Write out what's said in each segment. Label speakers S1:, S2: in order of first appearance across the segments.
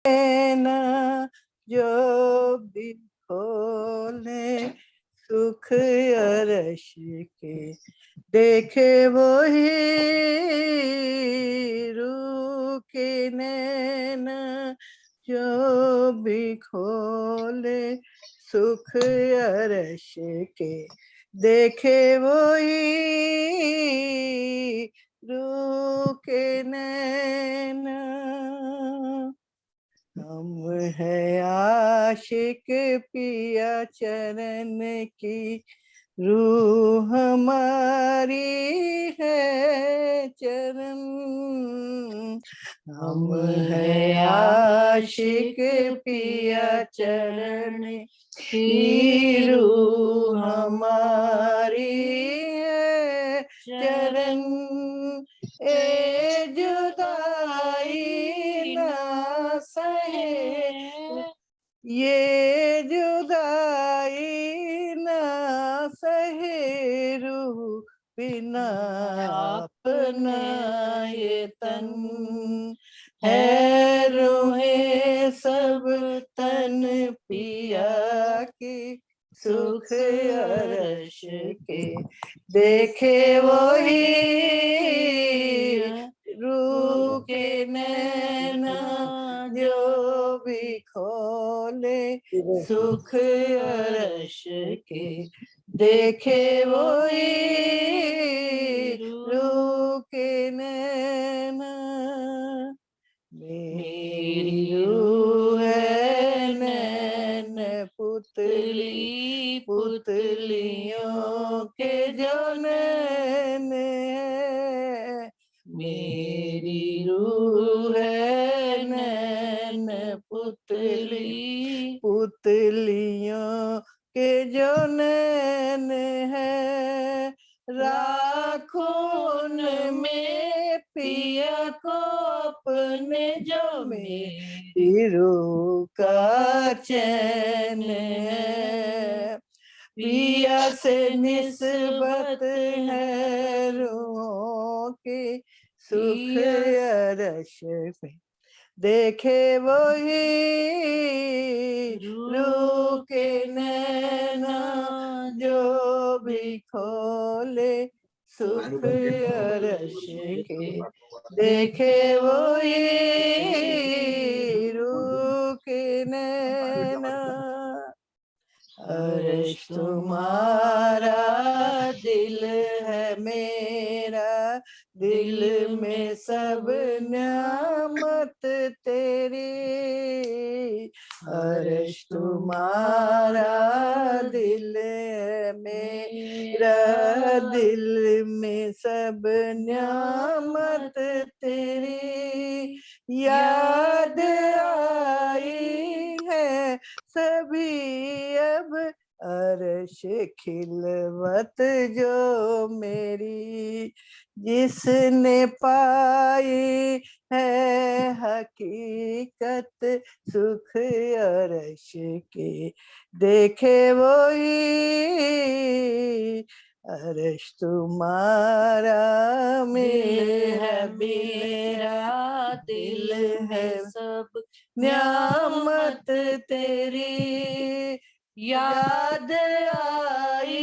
S1: ना जो भी खोले सुख अरश के, देखे वो ही रूह के नैना जो भी खोले सुख अरश के, देखे वो ही रूह के नैना। हम है आशिक पिया चरण की, रूह हमारी है चरण। हम है आशिक पिया चरण की, रूह हमारी है चरण। ए जुदाई ना सहे, ये जुदाई ना सहे रूह बिना अपना ये तन। है रूहे सब तन पिया की, सुख अरश के, देखे वही रूह के नैना जो भी खोले सुख अरश के, देखे वही रूह के नैना। मेरी रूह है नैन पुतली, पुतलियों के जो नैन है। मेरी रूह है नैन पुतली, पुतलियों के जो नैन है। राखूं में पिया को अपने जो मेरी रूह का चैन है। पिया से निस्बत है रूहों की, सुख अरश पे, देखे वही रूह के नैना जो भी खोले सुख अरश के, देखे वही रूह के नैना। अर्श तुम्हारा दिल है मेरा, दिल में सब न्यामत तेरी। अर्श तुम्हारा दिल है मेरा, दिल में सब न्यामत तेरी। याद आई है सभी अब अर्श खिलवत जो मेरी, जिसने पाई है हकीकत सुख अर्श के, देखे वही अर्श तुम्हारा दिल है मेरा, दिल है सब न्यामत तेरी। याद आई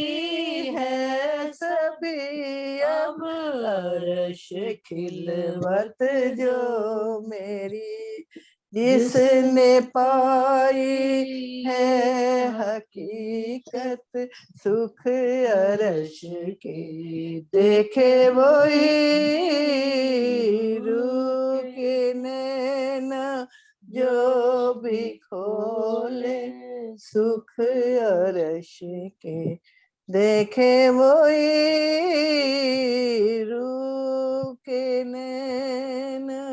S1: है सभी अब अर्श खिलवत जो मेरी, जिसने पाई है हकीकत सुख अर्श के, देखे वही रूह के नैना जो भी खोले सुख अर्श के, देखे वही रूह के नैना।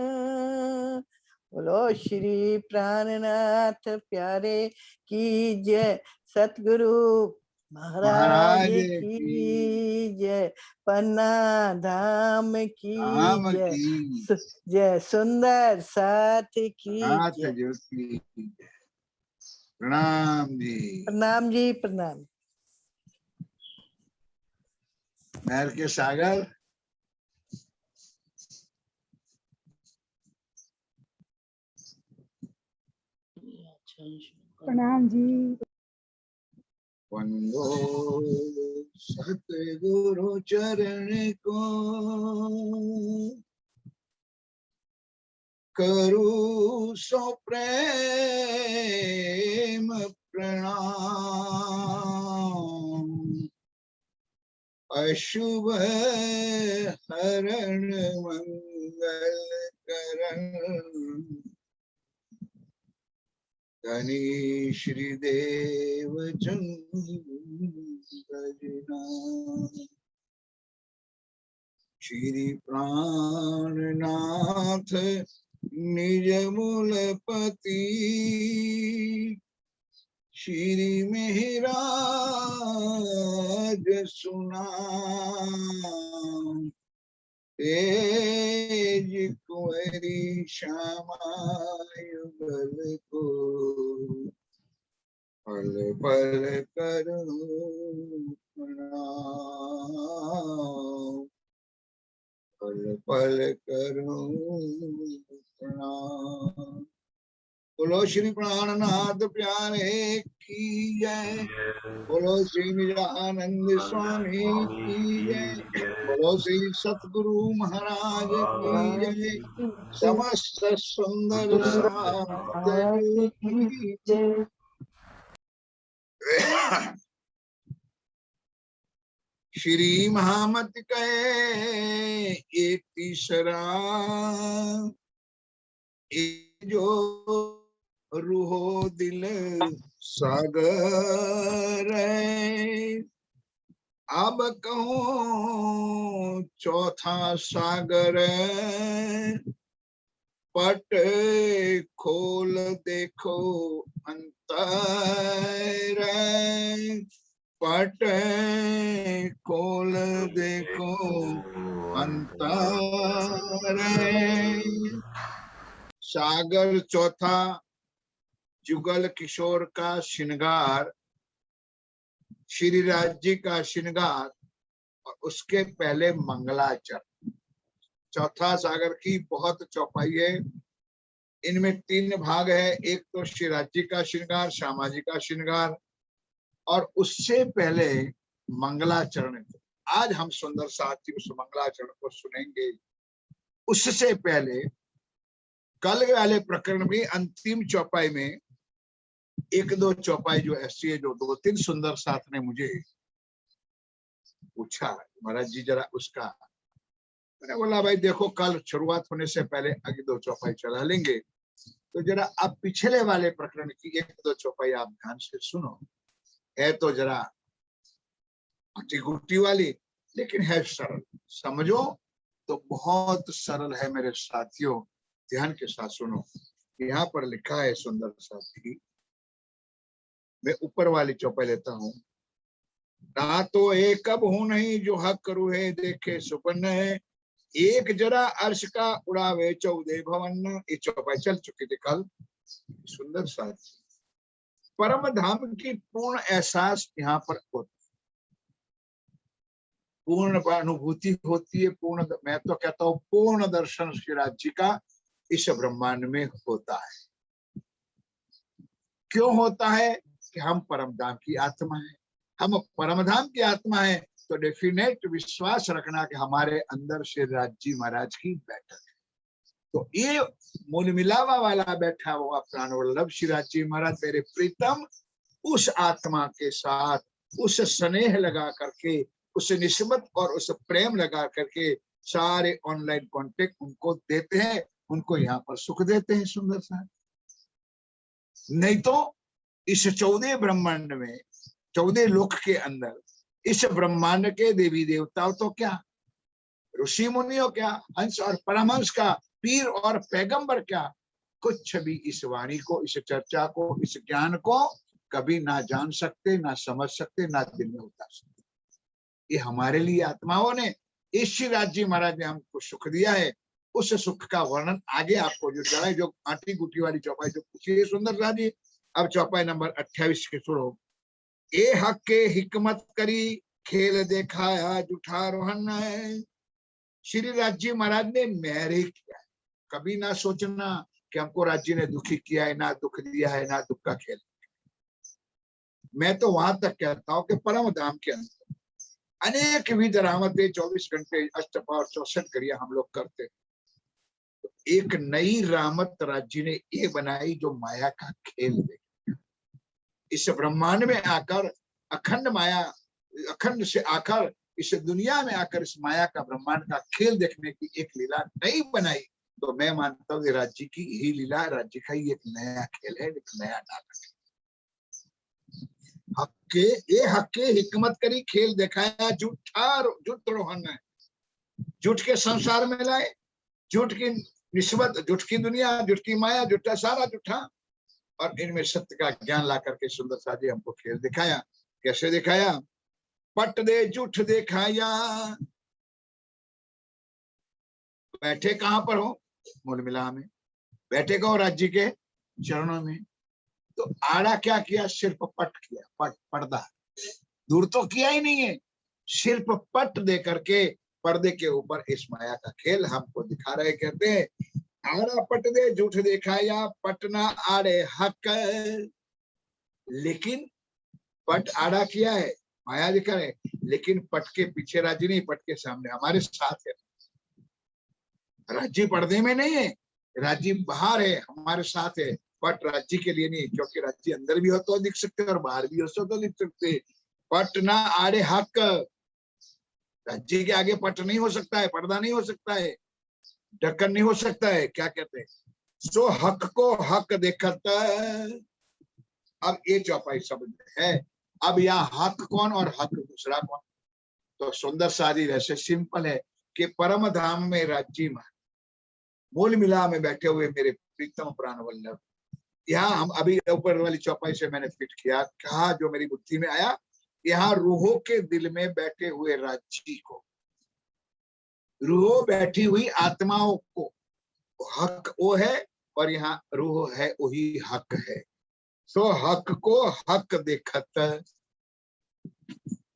S1: बोलो श्री प्राणनाथ प्यारे की जय, सतगुरु महाराज की जय, पन्ना धाम की जय, जय सुंदर साथ की जय।
S2: प्रणाम जी,
S1: प्रणाम जी, प्रणाम।
S2: महर के सागर
S3: प्रणाम जी।
S2: वंदो सतगुरु चरण को, करू सो प्रेम प्रणाम। अशुभ हरण मंगल करण, धनी श्री देव भजना। श्री प्राणनाथ निज मूलपति, श्री मेहराज सुनाम। तेज कुंवरी श्यामा युगल को, पल पल करूं प्रणाम, पल पल करूं प्रणाम। बोलो श्री प्राणनाथ प्यारे की जय, बोलो श्री निजानंद स्वामी की जय, बोलो श्री सतगुरु महाराज की जय, समस्त सुंदर साधु की जय। श्री महामत कहे एक तीसरा, जो रूहो दिल सागर। अब कहूं चौथा सागर, पट खोल देखो अंतर। पट खोल देखो अंतर। सागर चौथा, जुगल किशोर का श्रृंगार, श्री राज्य का श्रृंगार, और उसके पहले मंगलाचरण। चौथा सागर की बहुत चौपाई है। इनमें 3 भाग है। एक तो श्री राज्य का श्रृंगार, श्यामा जी का श्रृंगार, और उससे पहले मंगलाचरण। आज हम सुंदर साथी उस मंगलाचरण को सुनेंगे। उससे पहले कल वाले प्रकरण में अंतिम चौपाई में 1-2 चौपाई जो ऐसी है, जो 2-3 सुंदर साथ ने मुझे पूछा, महाराज जी जरा उसका। मैंने बोला भाई देखो, कल शुरुआत होने से पहले आगे 2 चौपाई चला लेंगे, तो जरा आप पिछले वाले प्रकरण की 1-2 चौपाई आप ध्यान से सुनो। है तो जरा गुटी वाली, लेकिन है सरल। समझो तो बहुत सरल है मेरे साथियों, ध्यान के साथ सुनो। यहाँ पर लिखा है सुंदर साथी, मैं ऊपर वाली चौपाई लेता हूँ। ना तो एक अब हूं नहीं, जो हक करू है देखे सुपन्न है। एक जरा अर्श का उड़ावे 14 भवन। ये चौपाई चल चुकी थी कल। सुंदर साथी, परम धाम की पूर्ण एहसास यहाँ पर होता, पूर्ण अनुभूति होती है। पूर्ण, मैं तो कहता हूँ पूर्ण दर्शन श्री राज्य का इस ब्रह्मांड में होता है। क्यों होता है? कि हम परमधाम की आत्मा है। हम परमधाम की आत्मा है तो डेफिनेट विश्वास रखना कि हमारे अंदर श्री राज्य महाराज की बैठक है। तो ये मूल मिलावा वाला बैठा हुआ प्राण वल्लभ श्री राज्य महाराज मेरे प्रीतम, उस आत्मा के साथ उस स्नेह लगा करके, उस निस्बत और उस प्रेम लगा करके सारे ऑनलाइन कांटेक्ट उनको देते हैं, उनको यहाँ पर सुख देते हैं। सुंदर सा, नहीं तो इस 14 ब्रह्मांड में, 14 लोक के अंदर, इस ब्रह्मांड के देवी देवताओं तो क्या, ऋषि मुनियों क्या, हंस और परमहंस का, पीर और पैगंबर क्या, कुछ भी इस वाणी को, इस चर्चा को, इस ज्ञान को कभी ना जान सकते, ना समझ सकते, ना दिल में उतार सकते। ये हमारे लिए आत्माओं ने, इस राज्य महाराज ने हमको सुख दिया है। उस सुख का वर्णन आगे आपको जो जरा, जो आटी गुटी वाली चौपाई जो पूछी है सुंदर सा जी। अब चौपाई नंबर 28 के सुनो। ए हक के हिकमत करी, खेल देखाया जूठा रोहन है। श्री राज्य महाराज ने मेरे किया है। कभी ना सोचना कि हमको राज्य ने दुखी किया है, ना दुख दिया है, ना दुख का खेल। मैं तो वहां तक कहता हूं कि परम धाम के अंदर अनेक विध रामते 24 घंटे अष्टपार 64 क्रिया हम लोग करते। तो एक नई रामत राज्य ने ये बनाई जो माया का खेल दे। इस ब्रह्मांड में आकर अखंड माया, अखंड से आकर इस दुनिया में आकर इस माया का ब्रह्मांड का खेल देखने की एक लीला नई बनाई। तो मैं मानता हूँ राज्य की यही लीला, राज्य का ही एक नया खेल है, एक नया नाटक है। हक्के हिकमत करी खेल दिखाया, झूठ रोहन है, झूठ के संसार में लाए, झूठ की निस्बत, झूठ की दुनिया, झूठ की माया, झूठा सारा झूठा, और इनमें सत्य का ज्ञान ला करके सुंदर सा जी हमको खेल दिखाया। कैसे दिखाया? पट दे झूठ दिखाया। बैठे कहां पर हो? मूल मिला में। बैठे कहो? राज्य के चरणों में। तो आड़ा क्या किया? सिर्फ पट किया, पट, पर्दा, दूर तो किया ही नहीं है, सिर्फ पट दे करके पर्दे के ऊपर इस माया का खेल हमको दिखा रहे। कहते हैं आड़ा पट दे झूठ दिखाया, पटना आड़े हक। लेकिन पट आड़ा किया है, माया दिखा रहे, लेकिन पट के पीछे राज्य नहीं, पट के सामने हमारे साथ है। राज्य पर्दे में नहीं है, राज्य बाहर है, हमारे साथ है। पट राज्य के लिए नहीं, क्योंकि राज्य अंदर भी हो तो दिख सकते और बाहर भी हो तो दिख सकते। पट ना आड़े हक, राज्य के आगे पट नहीं हो सकता है, पर्दा नहीं हो सकता है, ढक्कन नहीं हो सकता है। क्या कहते हैं? सो हक को हक देखत। अब ये चौपाई शब्द है। अब यहाँ हक कौन और हक दूसरा कौन? तो सुंदर सारी वैसे सिंपल है कि परम धाम में राज्य में मूल मिला में बैठे हुए मेरे प्रीतम प्राण वल्लभ। यहाँ हम अभी ऊपर वाली चौपाई से मैंने फिट किया, कहा जो मेरी बुद्धि में आया, यहाँ रूहों के दिल में बैठे हुए राज्य को, रूह बैठी हुई आत्माओं को हक वो है, और यहाँ रूह है वही हक है। सो हक को हक देखत,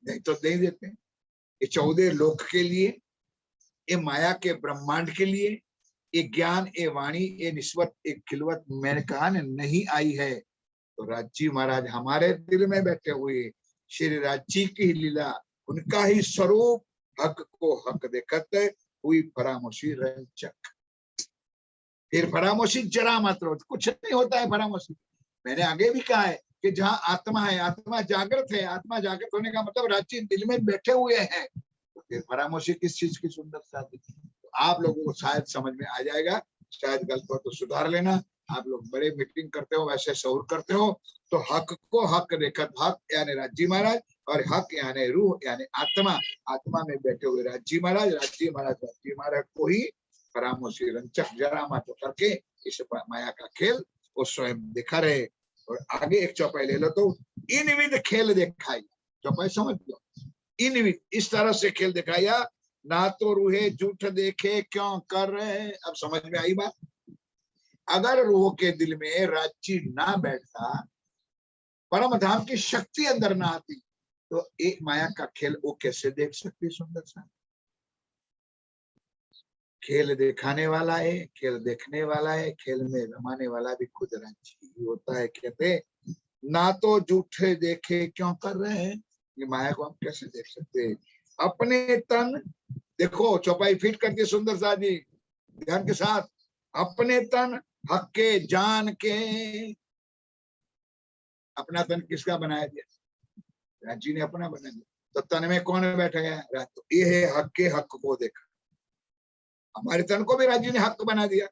S2: नहीं तो नहीं देते। ये 14 लोक के लिए, ये माया के ब्रह्मांड के लिए, ये ज्ञान, ये वाणी, ये निस्बत, एक खिलवत मैंने कहा न नहीं आई है। तो राज्य महाराज हमारे दिल में बैठे हुए श्री राज्य की लीला, उनका ही स्वरूप हक को हक देखत हुई फरामोशी रंचक। फिर फरामोशी जरा मात्र, कुछ नहीं होता है फरामोशी। मैंने आगे भी कहा है कि जहाँ आत्मा है, आत्मा जागृत है, आत्मा जागृत होने का मतलब राज्य दिल में बैठे हुए हैं। तो फिर फरामोशी किस चीज की सुंदरता थी? तो आप लोगों को शायद समझ में आ जाएगा, शायद गलत हो तो सुधार लेना। आप लोग बड़े मीटिंग करते हो, वैसे शौर करते हो। तो हक को हक देखत, हक यानी राज्य महाराज, और हक यानी रूह यानी आत्मा, आत्मा में बैठे हुए राज्य महाराज, राज्य महाराज, राज्य महाराज को ही फरामोशी रंचक जरा मात्र करके इस माया का खेल वो स्वयं दिखा रहे। और आगे एक चौपाई ले लो, तो इन विध खेल दिखाई। चौपाई समझ लो, इन विध इस तरह से खेल दिखाया, ना तो रूहे झूठ देखे क्यों कर रहे। अब समझ में आई बात? अगर रूह के दिल में राज्य ना बैठता, परम धाम की शक्ति अंदर ना आती, तो एक माया का खेल वो कैसे देख सकती? सुंदर सा खेल दिखाने वाला है, खेल देखने वाला है, खेल में रमाने वाला भी खुद राज्य होता है। कहते ना तो झूठे देखे क्यों कर रहे हैं, ये माया को हम कैसे देख सकते हैं? अपने तन, देखो चौपाई फिट करके सुंदर सा जी ध्यान के साथ, अपने तन हक के जान के। अपना तन किसका बनाया दिया? राज्य ने अपना बना दिया। तो तन में कौन बैठा गया? तो ये है हक के हक को देखा। हमारे तन को भी राज्य ने हक बना दिया।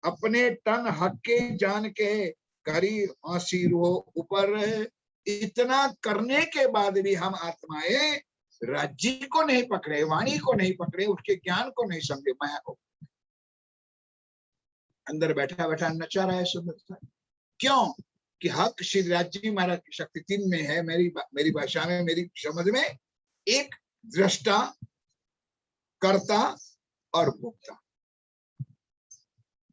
S2: अपने तन हक के जान के करी हंसी रो ऊपर। इतना करने के बाद भी हम आत्माएं राज्य को नहीं पकड़े, वाणी को नहीं पकड़े, उसके ज्ञान को नहीं समझे, माया को अंदर बैठा बैठा नचा रहा है सुंदर। क्यों? कि हक श्री राज्य महाराज की शक्ति 3 में है। मेरी भाषा में, मेरी समझ में, एक दृष्टा, कर्ता और भोक्ता।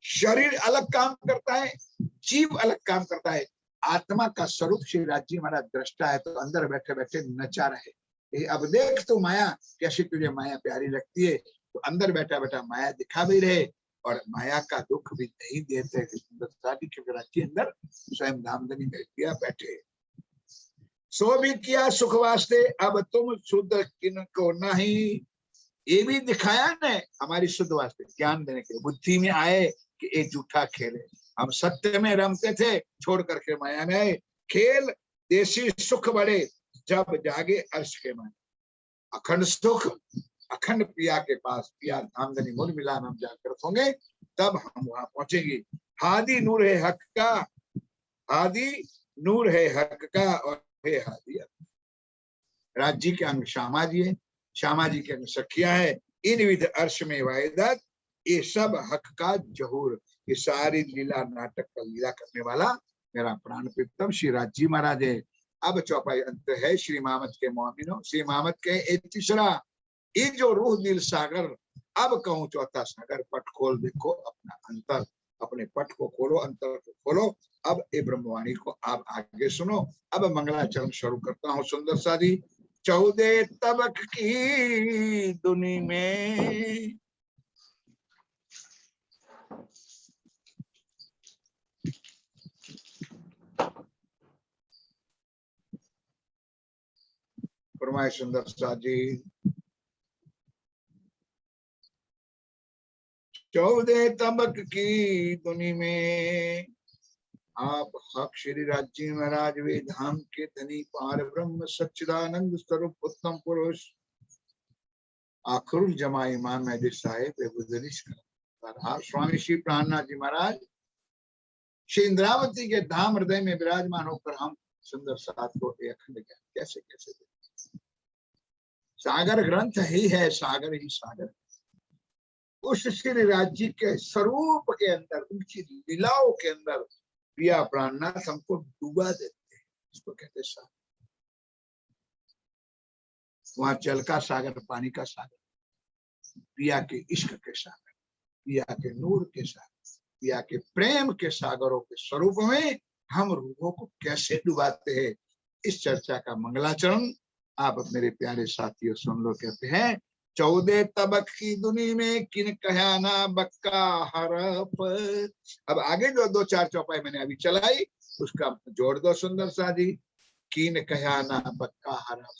S2: शरीर अलग काम करता है, जीव अलग काम करता है। आत्मा का स्वरूप श्री राज्य महाराज दृष्टा है, तो अंदर बैठे बैठे नचा रहे। अब देख तो माया कैसी तुझे माया प्यारी लगती है, तो अंदर बैठा बैठा माया दिखा भी रहे और माया का दुख भी नहीं देते सुंदरता जी, क्योंकि राज्य अंदर स्वयं धामधनी में किया बैठे। सो भी किया सुख वास्ते, अब तुम शुद्ध किनको नहीं। ये भी दिखाया ने हमारी शुद्ध वास्ते, ज्ञान देने के लिए, बुद्धि में आए कि ये झूठा खेल है। हम सत्य में रमते थे, छोड़ करके माया में आए। खेल देसी सुख बड़े, जब जागे अर्श के मन। अखंड सुख अखंड पिया के पास, पिया धामधनी मूल मिलान हम जाकर होंगे, तब हम वहां पहुंचेंगे। हादी नूर है हक का, हादी नूर है हक का, और हे हादी। राज्य के अंग श्यामा जी है, श्यामा जी के अंग सखिया है। इन विध अर्श में वायदत, ये सब हक का जहूर। ये सारी लीला नाटक का लीला करने वाला मेरा प्राण प्रीतम श्री राज्य महाराज है। अब चौपाई अंत है श्री मामत के मोमिनो, श्री मामत के एक तीसरा, ये जो रूह दिल सागर। अब कहूं चौथा सागर, पट खोल देखो अपना अंतर, अपने पट को खोलो, अंतर को खोलो। अब ये ब्रह्मवाणी को आप आगे सुनो। अब मंगलाचरण शुरू करता हूँ सुंदर सा जी। 14 तबक की दुनी में, फरमाए सुंदर सा जी। 14 तबक की दुनी में, आप हक श्री राज्य महाराज वे धाम के धनी, पार ब्रह्म सच्चिदानंद स्वरूप उत्तम पुरुष, आखरुल जमा इमाम महदी साहेब स्वामी श्री प्राणनाथ जी महाराज श्री इंद्रावती के धाम हृदय में विराजमान होकर हम सुंदर साथ को अखंड ज्ञान कैसे कैसे देते। सागर ग्रंथ ही है, सागर ही सागर। उस श्री राज्य के स्वरूप के अंदर, उनकी लीलाओं के अंदर प्रिया प्राणनाथ हमको डूबा देते हैं। इसको कहते सागर। वहां जल का सागर, पानी का सागर, प्रिया के इश्क के सागर, प्रिया के नूर के सागर, प्रिया के प्रेम के सागरों के स्वरूप में हम रूहों को कैसे डुबाते हैं। इस चर्चा का मंगलाचरण आप मेरे प्यारे साथियों सुन लो। कहते हैं 14 तबक की दुनी में, किन कहा ना बक्का हरप। अब आगे जो 2-4 चौपाई मैंने अभी चलाई, उसका जोड़ दो सुंदर सा जी। किन कहा ना बक्का हरप,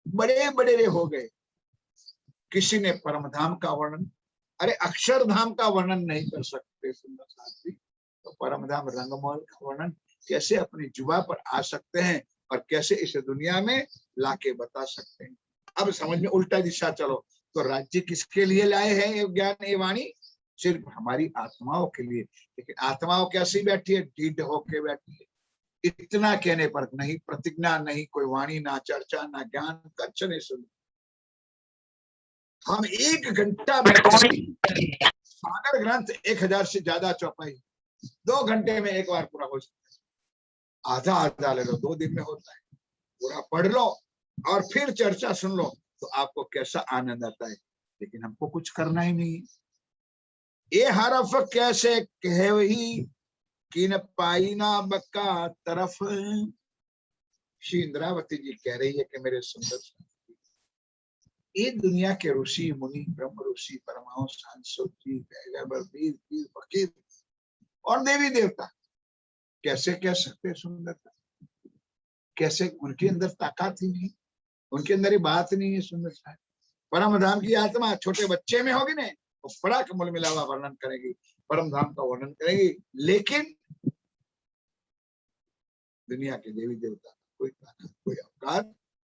S2: बड़े बड़े रे हो गए। किसी ने परम धाम का वर्णन, अरे अक्षरधाम का वर्णन नहीं कर सकते सुंदर साथी, तो परम धाम रंगमहल का वर्णन कैसे अपनी जुबा पर आ सकते हैं, और कैसे इस दुनिया में लाके बता सकते हैं। अब समझ में उल्टा दिशा चलो, तो राज्य किसके लिए लाए हैं ये ज्ञान, ये वाणी? सिर्फ हमारी आत्माओं के लिए। लेकिन आत्माओं कैसी बैठी है? ढीठ होके बैठी है। इतना कहने पर नहीं प्रतिज्ञा, नहीं कोई वाणी, ना चर्चा, ना ज्ञान, कच्छ नहीं सुन। हम 1 घंटा सागर ग्रंथ 1000 से ज्यादा चौपाई 2 घंटे में एक बार पूरा हो सकता है। आधा आधा ले लो, 2 दिन में होता है। पूरा पढ़ लो और फिर चर्चा सुन लो, तो आपको कैसा आनंद आता है। लेकिन हमको कुछ करना ही नहीं। ये हरफ कैसे कहवही, किन पाई ना बक्का तरफ। श्री इंद्रावती जी कह रही है कि मेरे सुंदर, ये दुनिया के ऋषि मुनि, ब्रह्म ऋषि, परमहंस, सांसोची, पैगंबर, वीर, पीर, फकीर और देवी देवता कैसे कह सकते सुंदरता? कैसे? उनके अंदर ताकत ही नहीं, उनके अंदर ही बात नहीं है सुंदरता। परम धाम की आत्मा छोटे बच्चे में होगी ना, वो बड़ा कमल मिलावा वर्णन करेगी, परम धाम का वर्णन करेगी। लेकिन दुनिया के देवी देवता कोई ताकत, कोई अवकाश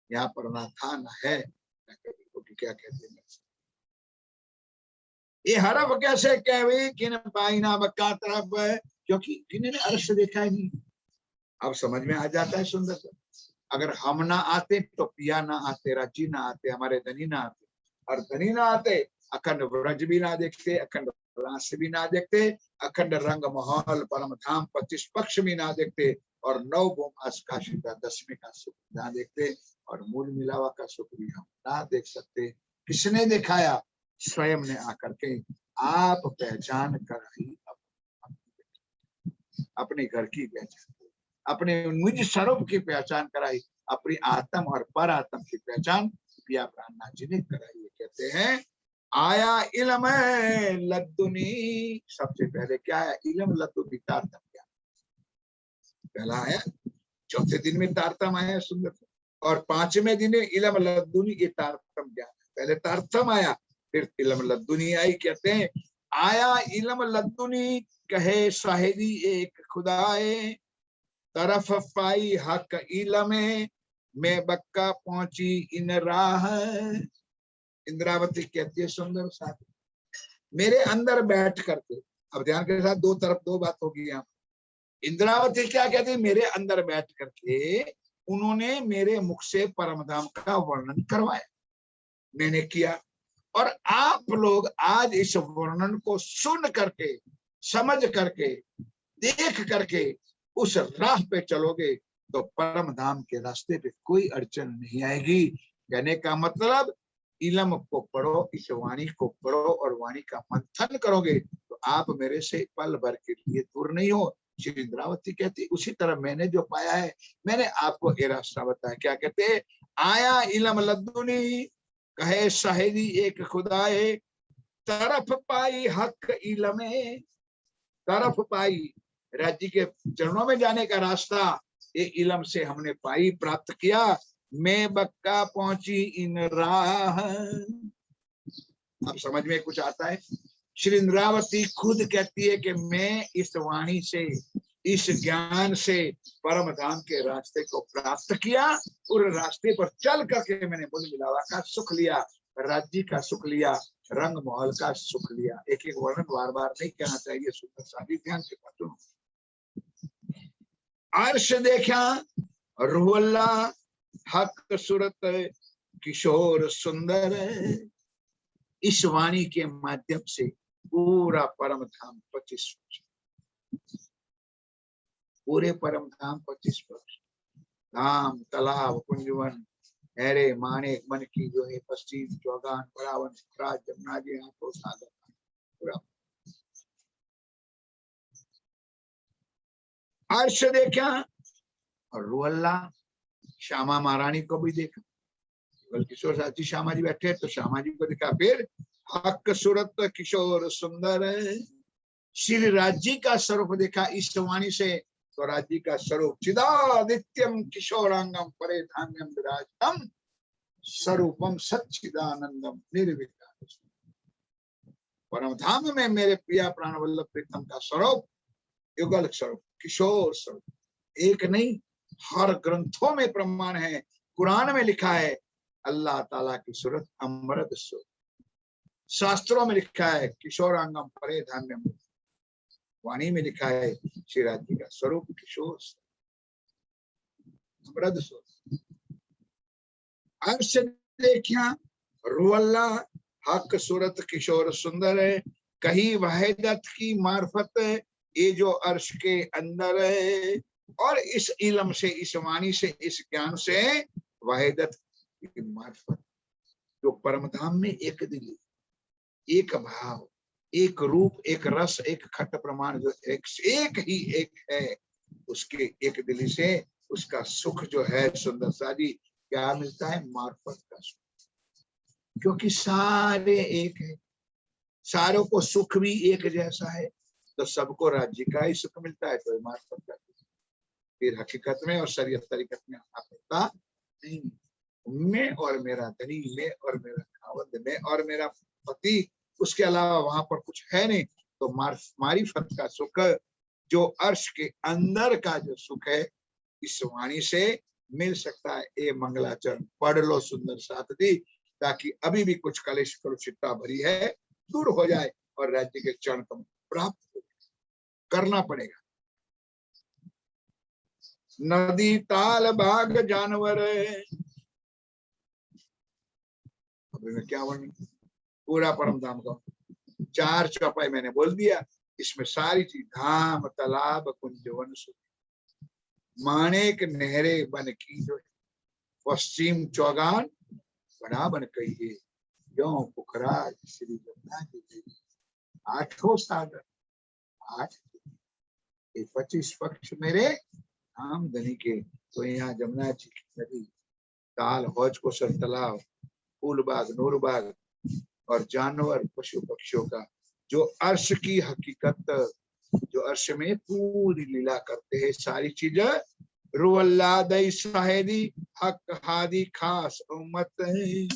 S2: यहाँ पर ना था, ना है, क्या कहते हैं। ये हरफ कैसे कहवी, किन पाई ना बक्का तरफ, क्योंकि किन्हीं ने अर्श देखा ही नहीं। अब समझ में आ जाता है सुंदर सा। अगर हम ना आते तो पिया ना आते, राजी ना आते, हमारे धनी ना आते, और धनी ना आते अखंड व्रज भी ना देखते, अखंड रास भी ना देखते, अखंड रंग महल परम धाम 25 पक्ष भी ना देखते, और 9 मास काशी का 10वें का सुख ना देखते, और मूल मिलावा का सुख भी हम ना देख सकते। किसने दिखाया? स्वयं ने आकर के। आप पहचान कराई अपने घर की पहचान, अपने निज स्वरूप की पहचान कराई, अपनी आत्म और पर आत्म की पहचान पिया प्राणनाथ जी ने कराई। कहते हैं आया इलम लद्दुनी, सबसे पहले क्या आया? इलम लद्दुनी, तारतम ज्ञान पहला आया। चौथे दिन में तारतम आया सुंदर, और पांचवें दिन में इलम लद्दुनी, ये तारतम ज्ञान। पहले तारतम आया, फिर इलम लद्दुनी आई। कहते हैं आया इलम लद्दुनी, कहे साहिदी एक खुदाए, तरफ पाई हक इलमे, मैं बक्का पहुंची इन राह। इंद्रावती कहती है सुंदर साथ, मेरे अंदर बैठ करके, अब ध्यान के साथ दो तरफ दो बात होगी यहाँ। इंद्रावती क्या कहती है? मेरे अंदर बैठ करके उन्होंने मेरे मुख से परमधाम का वर्णन करवाया, मैंने किया। और आप लोग आज इस वर्णन को सुन करके, समझ करके, देख करके उस राह पे चलोगे तो परम धाम के रास्ते पे कोई अड़चन नहीं आएगी। कहने का मतलब इलम को पढ़ो, इस वाणी को पढ़ो और वाणी का मंथन करोगे तो आप मेरे से पल भर के लिए दूर नहीं हो। श्री इंद्रावती कहती उसी तरह मैंने जो पाया है, मैंने आपको ये रास्ता बताया। क्या कहते हैं? आया इलम लद्दुनी, कहे साहिदी एक खुदाए, तरफ पाई हक इलमे, तरफ पाई राज्य के चरणों में जाने का रास्ता ये इलम से हमने पाई, प्राप्त किया। मैं बक्का पहुंची इन राह। अब समझ में कुछ आता है? श्री इंद्रावती खुद कहती है कि मैं इस वाणी से, इस ज्ञान से परम धाम के रास्ते को प्राप्त किया, और रास्ते पर चल करके मैंने मूल मिलावा का सुख लिया, राज्य का सुख लिया, रंग महल का सुख लिया। एक एक वर्णन बार बार नहीं कहना चाहिए, सुंदर साथी ध्यान से सुनो। अर्श देखा रूहल्ला, हक सूरत किशोर सुंदर। इस वाणी के माध्यम से पूरा परम धाम 25 वर्ष, पूरे परम धाम 25 वर्ष, धाम तालाब कुंजवन हैरे माने मन की जो है, पश्चिम चौगान बड़ावन राज जमुना जी आंखों सागर पूरा। अर्श देखा और रुअल्ला, श्यामा महारानी को भी देखा। किशोर साथी श्यामा जी बैठे तो श्यामा जी को देखा। फिर हक सूरत किशोर सुंदर, श्री राज्य का स्वरूप देखा इस वाणी से। तो राज्य का स्वरूप चिदादित्यम किशोरांगम परे धान्यम विराजतम, स्वरूपम सच्चिदानंदम निर्विकार। परम धाम में मेरे प्रिया प्राण वल्लभ प्रीतम का स्वरूप युगल स्वरूप, किशोर स्वरूप। एक नहीं, हर ग्रंथों में प्रमाण है। कुरान में लिखा है अल्लाह ताला की सूरत अमृत स्वरूप, शास्त्रों में लिखा है किशोरांगम परे धान्यम, वाणी में लिखा है श्री राज्य का स्वरूप किशोर अमृत स्वरूप। अर्श देखिया रुअल्ला, हक सूरत किशोर सुंदर है, कहीं वहदत की मार्फत, ये जो अर्श के अंदर है। और इस इल्म से, इस वाणी से, इस ज्ञान से वहदत की मार्फत, जो परमधाम में एक दिली, एक भाव, एक रूप, एक रस, एक खट प्रमाण, जो एक ही एक है, उसके एक दिली से उसका सुख जो है सुंदर सा जी क्या मिलता है? मार्फत का सुख। क्योंकि सारे एक है, सारों को सुख भी एक जैसा है, तो सबको राज्य का ही सुख मिलता है, तो मार्फत का। फिर हकीकत में और शरीयत तरीकत में आपका नहीं, मैं और मेरा धनी, मैं और मेरा खावंद, मैं और मेरा पति, उसके अलावा वहां पर कुछ है नहीं। तो मारिफत का सुख, जो अर्श के अंदर का जो सुख है, इस वाणी से मिल सकता है। ये मंगलाचरण पढ़ लो सुंदर साथ दी, ताकि अभी भी कुछ कलेश कलुषितता भरी है दूर हो जाए और राज्य के चरण को प्राप्त करना पड़ेगा। नदी ताल बाग जानवर, अभी मैं क्या वर्णन, पूरा परम धाम का 4 चौपाई मैंने बोल दिया। इसमें सारी चीज, धाम तालाब कुंज वन माणेक नहरे बन की जो, पश्चिम चौगान बड़ा बन कहिए, यो पुखराज श्री जमुना जी, 8 सागर, 8 25 पक्ष मेरे आमदनी के। तो यहाँ जमुना जी नदी, ताल, हौज को सर तालाब, फूलबाग, नूरबाग और जानवर पशु पक्षियों का, जो अर्श की हकीकत, जो अर्श में पूरी लीला करते हैं सारी चीजें, रुअल्ला दई साहेदी हक हादी खास उम्मत है।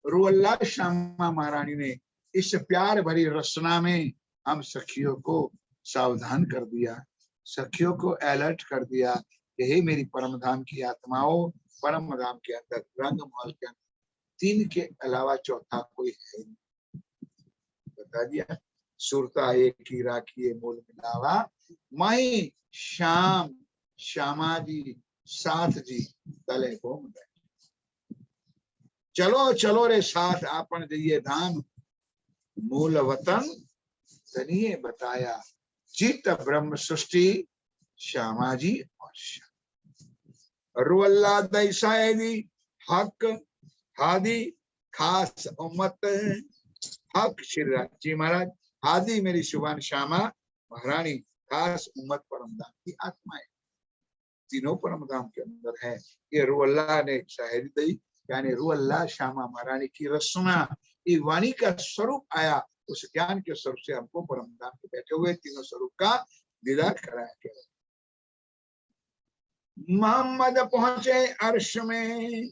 S2: रुअल्ला श्यामा महारानी ने इस प्यार भरी रचना में हम सखियों को सावधान कर दिया, सखियों को अलर्ट कर दिया कि हे मेरी परम धाम की आत्माओं, परम धाम के अंदर रंग महल के अंदर तीन के अलावा चौथा कोई है नहीं। बता दिया, सुरता एक ही राखिए मूल मिलावा, मई श्याम श्यामा जी साथ जी तले घूम गए। चलो चलो रे साथ आपन जइए धाम, मूल वतन तनिए बताया, चित ब्रह्म सृष्टि श्यामा जी और श्याम। रुअल्ला दैसायदी हक हादी खास उम्मत, हक श्री राजी महाराज, हादी मेरी सुबान श्यामा महारानी, खास उम्मत परमधाम की आत्माएं, तीनों परमधाम के अंदर है। ये रुअल्लाह ने शायरी दी, यानी रुअल्लाह श्यामा महारानी की रचना, ये वाणी का स्वरूप आया, उस ज्ञान के स्वरूप से हमको परमधाम के बैठे हुए तीनों स्वरूप का दीदार कराया गया। मोहम्मद पहुंचे अर्श में,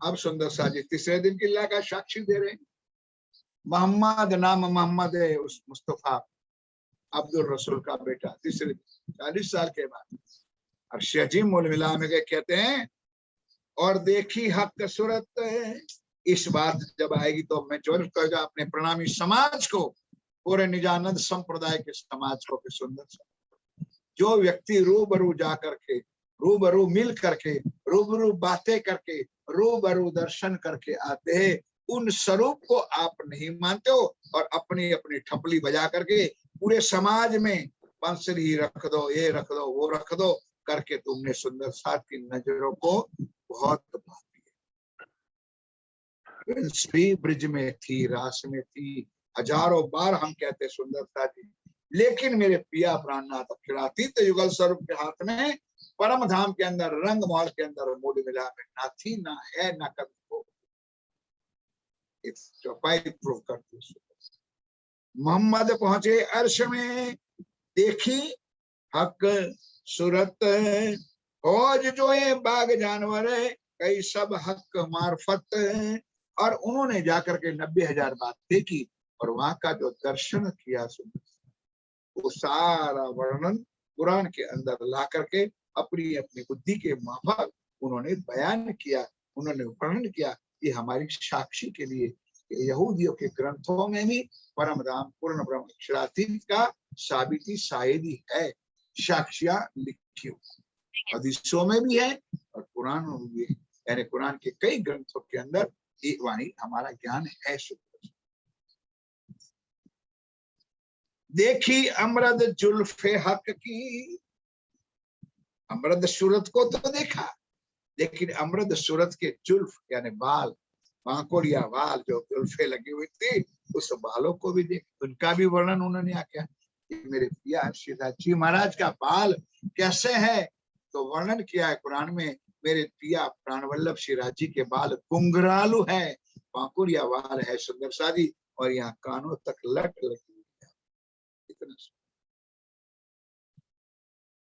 S2: अब सुंदर साजी तीसरे दिन की लीला का साक्षी दे रहे हैं। मोहम्मद नाम मोहम्मद है, उस मुस्तफा अब्दुल रसूल का बेटा, तीसरे 40 साल के बाद अर्श अजीम मूल मिला में गए, कहते हैं और देखी हक सूरत। इस बात जब आएगी तो मैं जोर करेगा अपने प्रणामी समाज को, पूरे निजानंद संप्रदाय के समाज को, कि सुंदर जो व्यक्ति रूबरू जा करके, रूबरू मिल करके, रूबरू बातें करके, रूबरू दर्शन करके आते हैं, उन स्वरूप को आप नहीं मानते हो और अपनी अपनी ठपली बजा करके पूरे समाज में बंसरी रख दो, ये रख दो, वो रख दो करके तुमने सुंदर साथ की नजरों को बहुत बांध दिया। ब्रिज में थी, रास में थी, हजारों बार हम कहते सुंदरता थी, लेकिन मेरे पिया प्राणनाथ अक्षरातीत युगल स्वरूप के हाथ में, परम धाम के अंदर, रंग महल के अंदर मूल मिला में ना थी, ना है, ना कभी हो। चौपाई प्रूव करती। मोहम्मद पहुंचे अर्श में, देखी हक सूरत, फौज जो है बाग जानवर है, कई सब हक मार्फत, और उन्होंने जाकर के 90,000 बात देखी और वहां का जो दर्शन किया, वो सारा वर्णन कुरान के अंदर ला करके अपनी अपनी बुद्धि के माफक उन्होंने बयान किया, उन्होंने वर्णन किया। ये हमारी साक्षी के लिए यहूदियों के ग्रंथों में भी परम धाम पूर्ण ब्रह्म अक्षरातीत का साबिती शायदी है, साक्षियां लिखी हुई हदीसों में भी है और कुरान में भी है, यानी कुरान के कई ग्रंथों के अंदर ये वाणी हमारा ज्ञान है। देखी अमरद जुल्फे हक की, अमरद सूरत को तो देखा, लेकिन अमरद सूरत के जुल्फ यानी बाल, बांकोड़िया बाल जो जुल्फे लगी हुई थी, उस बालों को भी देख, उनका भी वर्णन उन्होंने आया। मेरे पिया श्रीदास जी महाराज का बाल कैसे है, तो वर्णन किया है कुरान में, मेरे पिया प्राणवल्लभ श्रीराज जी के बाल घुंघरालू है, बांकुड़िया बाल है, सुंदर शादी, और यहाँ कानों तक लट लगी हुई है। इतना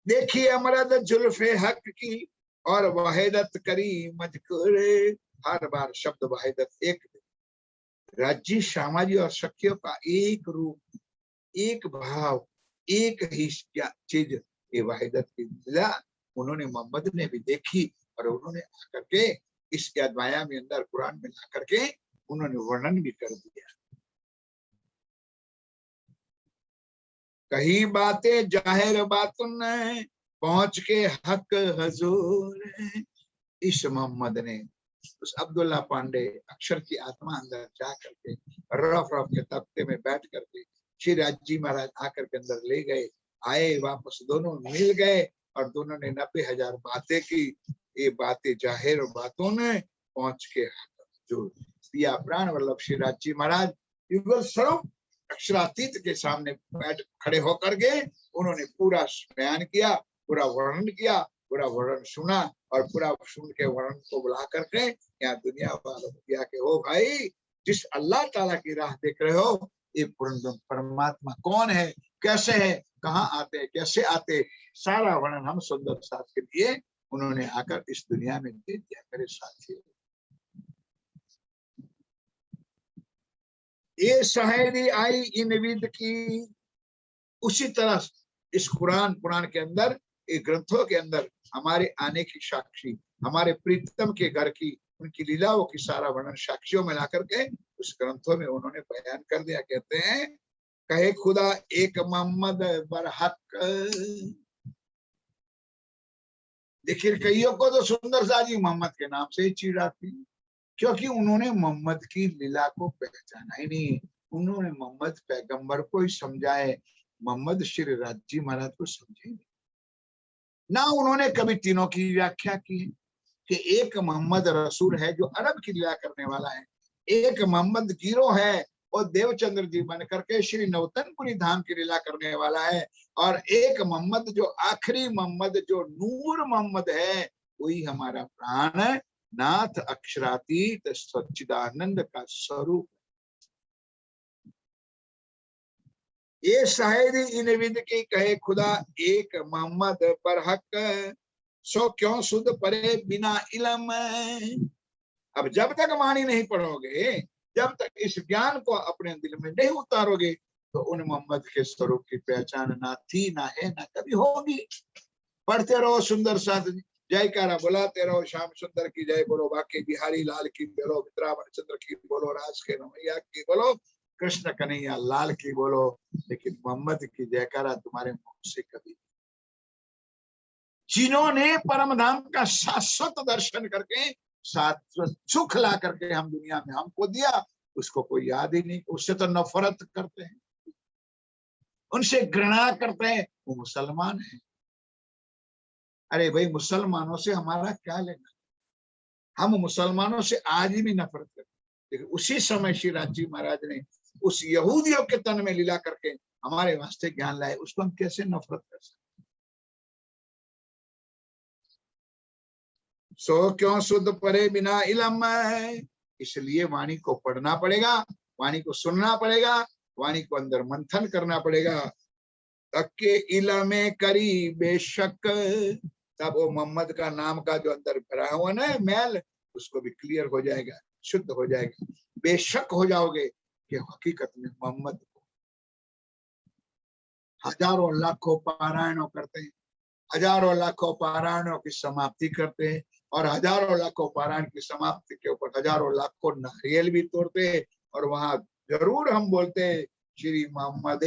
S2: देखिए अमरद जुल्फे हक की और वाहिदत करी मजकूर, हर बार शब्द वाहिदत एक, राज्य श्यामा जी और सखियों का एक रूप, एक भाव, एक ही चीज, ये वाहिदत की मिला उन्होंने मोहम्मद ने भी देखी और उन्होंने आकर के इस अध्याय में अंदर कुरान में ला करके उन्होंने वर्णन भी कर दिया। कही बातें जाहिर बातुन पहुंच के हक हजूर, इस मोहम्मद ने उस अब्दुल्ला पांडे अक्षर की आत्मा अंदर जा करके रफ के तख्ते में बैठ करके श्री राज जी महाराज आकर के अंदर ले गए, आए वापस, दोनों मिल गए और दोनों ने 90,000 बातें की। ये बातें जाहिर बातों ने पहुंच के जो पिया प्राण वल्लभ श्री राज जी महाराज युगल स्वरूप अक्षरातीत के सामने बैठ खड़े होकर के उन्होंने पूरा बयान किया, पूरा वर्णन किया, पूरा वर्णन सुना और पूरा सुन के वर्णन को बुला करके यहाँ दुनिया वालों को किया कि ओ भाई जिस अल्लाह ताला की राह देख रहे हो, ये पूर्ण परमात्मा कौन है, कैसे है, कहाँ आते हैं, कैसे आते, सारा वर्णन हम सुंदर साथ के लिए उन्होंने आकर इस दुनिया में दे दिया। मेरे साथी, ये शायरी आई इन विद की, उसी तरह इस कुरान पुराण के अंदर, ये ग्रंथों के अंदर हमारे आने की साक्षी, हमारे प्रीतम के घर की, उनकी लीलाओं की सारा वर्णन साक्षियों में ला करके उस ग्रंथों में उन्होंने बयान कर दिया। कहते हैं, कहे खुदा एक मोहम्मद बरहक। देखिए, कईयों को तो सुंदर साजी मोहम्मद के नाम से ही चिढ़ आती, क्योंकि उन्होंने मोहम्मद की लीला को पहचाना ही नहीं। उन्होंने मोहम्मद पैगंबर को ही समझाए, मोहम्मद श्री राज जी महाराज को समझे नहीं। ना उन्होंने कभी तीनों की व्याख्या की कि एक मोहम्मद रसूल है जो अरब की लीला करने वाला है, एक मोहम्मद गिरो है और देवचंद्र जी बन करके श्री नवतनपुरी धाम की लीला करने वाला है, और एक मोहम्मद जो आखिरी मोहम्मद जो नूर मोहम्मद है, वही हमारा प्राण नाथ अक्षरातीत सच्चिदानंद का स्वरूप। ये शायरी इन विद की, कहे खुदा एक मोहम्मद बरहक, सो क्यों सुध परे बिना इलम। अब जब तक वाणी नहीं पढ़ोगे, जब तक इस ज्ञान को अपने दिल में नहीं उतारोगे, तो उन मोहम्मद के स्वरूप की पहचान ना थी, ना है, ना कभी होगी। पढ़ते रहो सुंदर साथ, जयकारा बुलाते रहो, श्याम सुंदर की जय बोलो, बाकी बिहारी लाल की बोलो, वृंदावन चंद्र की बोलो, राज के रमैया की बोलो, कृष्ण कन्हैया लाल की बोलो, लेकिन मोहम्मद की जयकारा तुम्हारे मुंह से कभी। जिन्होंने परम धाम का शाश्वत दर्शन करके शाश्वत सुख ला करके हम दुनिया में हमको दिया, उसको कोई याद ही नहीं, उससे तो नफरत करते हैं, उनसे घृणा करते हैं, वो मुसलमान है। अरे भाई, मुसलमानों से हमारा क्या लेना, हम मुसलमानों से आज भी नफरत करते हैं। लेकिन उसी समय श्री राज जी महाराज ने उस यहूदियों के तन में लीला करके हमारे वास्ते ज्ञान लाए, उसको हम कैसे नफरत कर सकते। सो क्यों सुध परे बिना इलम, इसलिए वाणी को पढ़ना पड़ेगा, वाणी को सुनना पड़ेगा, वाणी को अंदर मंथन करना पड़ेगा। तक्के इलमे करी बेशक, तब वो मोहम्मद का नाम का जो अंदर भरा हुआ ना मैल, उसको भी क्लियर हो जाएगा, शुद्ध हो जाएगा। बेशक हो जाओगे कि हकीकत में मोहम्मद को हजारों लाखों पारायणों करते हैं, हजारों लाखों पारायणों की समाप्ति करते हैं, और हजारों लाखों पारायण की समाप्ति के ऊपर हजारों लाखों नारियल भी तोड़ते हैं, और वहां जरूर हम बोलते हैं, श्री मोहम्मद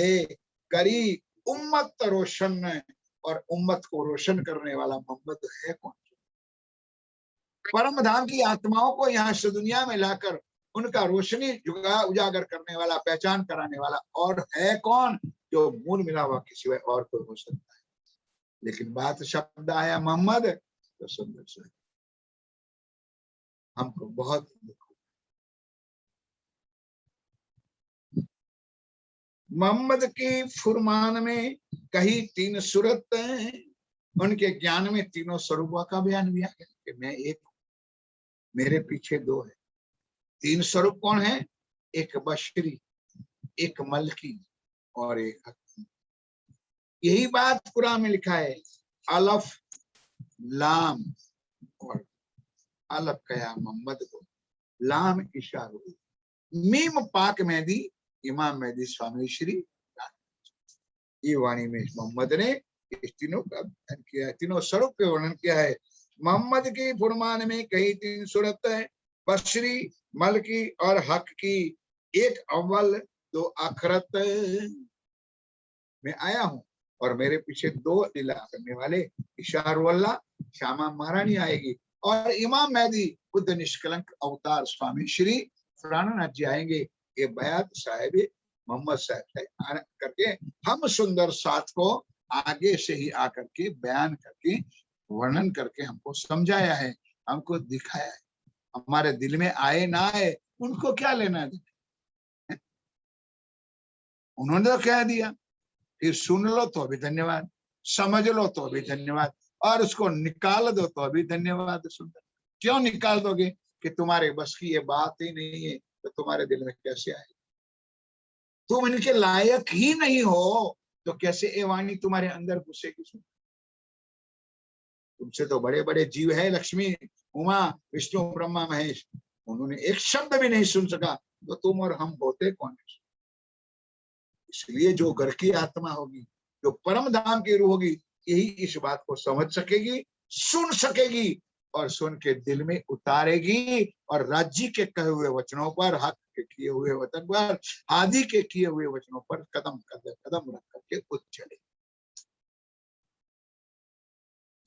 S2: करी उम्मत रोशन, और उम्मत को रोशन करने वाला मोहम्मद है कौन? परम धाम की आत्माओं को यहाँ से दुनिया में लाकर उनका रोशनी उजागर करने वाला, पहचान कराने वाला और है कौन? जो मूल मिला हुआ किसी वे और कोई हो सकता है। लेकिन बात शब्द आया मोहम्मद, तो सुंदर से हमको बहुत दुख। मोहम्मद की फुरमान में कही तीन सूरत, उनके ज्ञान में तीनों स्वरूपों का बयान भी आ गया कि मैं एक, मेरे पीछे दो है। तीन स्वरूप कौन है? एक बशरी, एक मलकी और एक हकीम। यही बात कुरान में लिखा है, अलफ लाम, और अलफ कया मोहम्मद को, लाम इशारो, मीम पाक मेहदी इमाम मेहदी स्वामी श्री। ये वाणी में मोहम्मद ने इस तीनों का वर्णन किया है, तीनों स्वरूप का वर्णन किया है। मोहम्मद की फुरमान में कई तीन सूरत है, बशरी, मलकी और हक की। एक अव्वल दो आखरत में आया हूं, और मेरे पीछे दो लीला करने वाले इशारुल्लाह श्यामा महारानी आएगी, और इमाम मेहदी बुद्ध निष्कलंक अवतार स्वामी श्री प्राणनाथ जी आएंगे। ये बयात साहिब मोहम्मद साहब करके हम सुंदर साथ को आगे से ही आकर के बयान करके वर्णन करके हमको समझाया है, हमको दिखाया है। हमारे दिल में आए ना आए उनको क्या लेना है, उन्होंने तो कह दिया, फिर सुन लो तो भी धन्यवाद, समझ लो तो भी धन्यवाद, और उसको निकाल दो तो भी धन्यवाद। सुंदर, क्यों निकाल दोगे कि तुम्हारे बस की ये बात ही नहीं है, तो तुम्हारे दिल में कैसे आए? तुम इनके लायक ही नहीं हो तो कैसे ये वाणी तुम्हारे अंदर घुसेगी? तुमसे तो बड़े बड़े जीव है, लक्ष्मी, उमा, विष्णु, ब्रह्मा, महेश, उन्होंने एक शब्द भी नहीं सुन सका, तो तुम और हम होते कौन है? इसलिए जो घर की आत्मा होगी, जो परम धाम की रूह होगी, यही इस बात को समझ सकेगी, सुन सकेगी और सुन के दिल में उतारेगी और राज्य के कहे हुए वचनों पर, हक के किए हुए वचन पर, आदि के किए हुए वचनों पर कदम कदम रख करके उछले।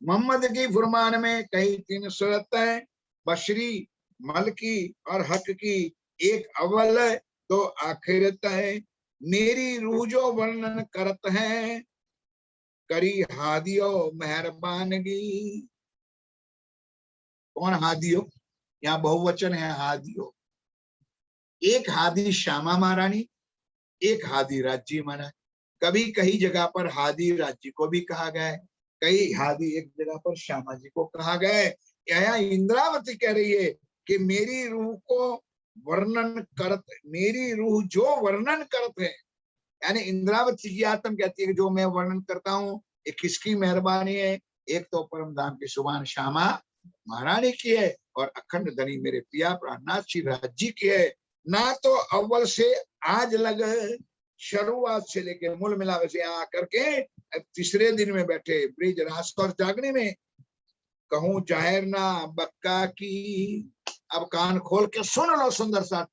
S2: मोहम्मद की फुरमान में कई 3 सूरत है, बशरी, मलकी और हक की। एक अव्वल है, 2 आखिरत है। मेरी रूह जो वर्णन करत है, करी हादियो मेहरबानगी। कौन हादियो? यहाँ बहुवचन है हादियो। एक हादी श्यामा महारानी, एक हादी राज्य महाराज। कभी कई जगह पर हादी राज्य को भी कहा गया है, कई हादी एक जगह पर श्यामा जी को कहा गया है। यहाँ इंद्रावती कह रही है कि मेरी रूह को वर्णन करत, मेरी रूह जो वर्णन करत है, यानी इंद्रावती की आत्म कहती है कि जो मैं वर्णन करता हूँ ये किसकी मेहरबानी है? एक तो परम धाम की सुभान श्यामा महारानी की है और अखंड धनी मेरे पिया प्राणनाथ श्री राज्य की है। ना तो अव्वल से आज लग, शुरुआत से लेके मूल मिलावे से यहाँ आकर के तीसरे दिन में बैठे ब्रिज रास और जागने में कहूं जाहिर ना बक्का की। अब कान खोल के सुन लो सुंदर साथ।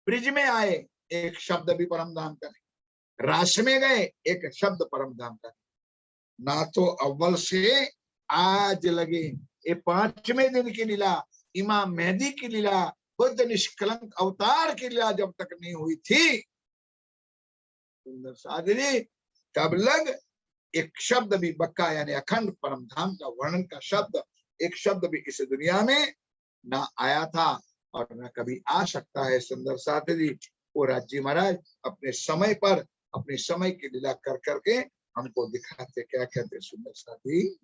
S2: ब्रिज में आए, एक शब्द भी परम धाम का नहीं, रास में गए, एक शब्द परम धाम का नहीं। ना तो अव्वल से आज लगे, ये 5वें दिन की लीला, इमाम मेहदी की लीला, बुद्ध निष्कलंक अवतार की लीला जब तक नहीं हुई थी सुंदर साधरी, तब लग एक शब्द भी बक्का यानी अखंड परम धाम का वर्णन का शब्द, एक शब्द भी इस दुनिया में ना आया था और न कभी आ सकता है। सुंदर साधरी वो राज्य महाराज अपने समय पर अपने समय की लीला कर करके हमको दिखाते। क्या कहते सुंदर साथी?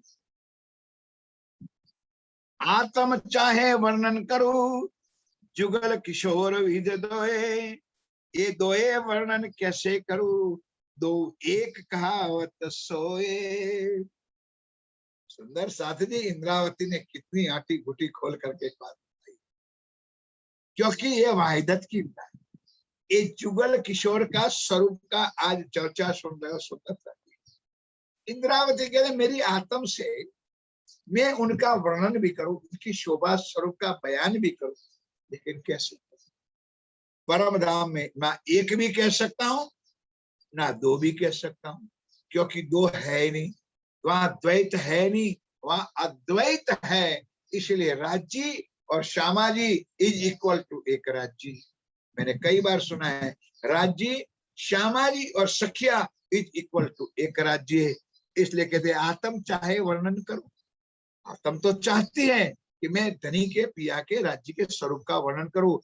S2: आत्म चाहे वर्णन करो, जुगल किशोर विद दोए। ये दोए वर्णन कैसे करूं, दो एक कहावत सोए। सुंदर साथी जी, इंद्रावती ने कितनी आटी घुटी खोल करके बात बताई, क्योंकि ये वाहिदत की लीला है। ये जुगल किशोर का स्वरूप का आज चर्चा सुन रहे हो सुंदर साथी। इंद्रावती कह रहे मेरी आत्म से मैं उनका वर्णन भी करूं, उनकी शोभा स्वरूप का बयान भी करूं, लेकिन कैसे? परम धाम में ना एक भी कह सकता हूं ना 2 भी कह सकता हूं, क्योंकि 2 है ही नहीं, वहां द्वैत है नहीं, वहां अद्वैत है। इसलिए राज्य और श्यामा जी इज इक्वल टू एक राज्य। मैंने कई बार सुना है राज्य, श्यामा जी और सखिया इज इक्वल टू एक राज्य है। इसलिए कहते आत्म चाहे वर्णन करो। आत्म तो चाहती है कि मैं धनी के पिया के राज्य के स्वरूप का वर्णन करूं।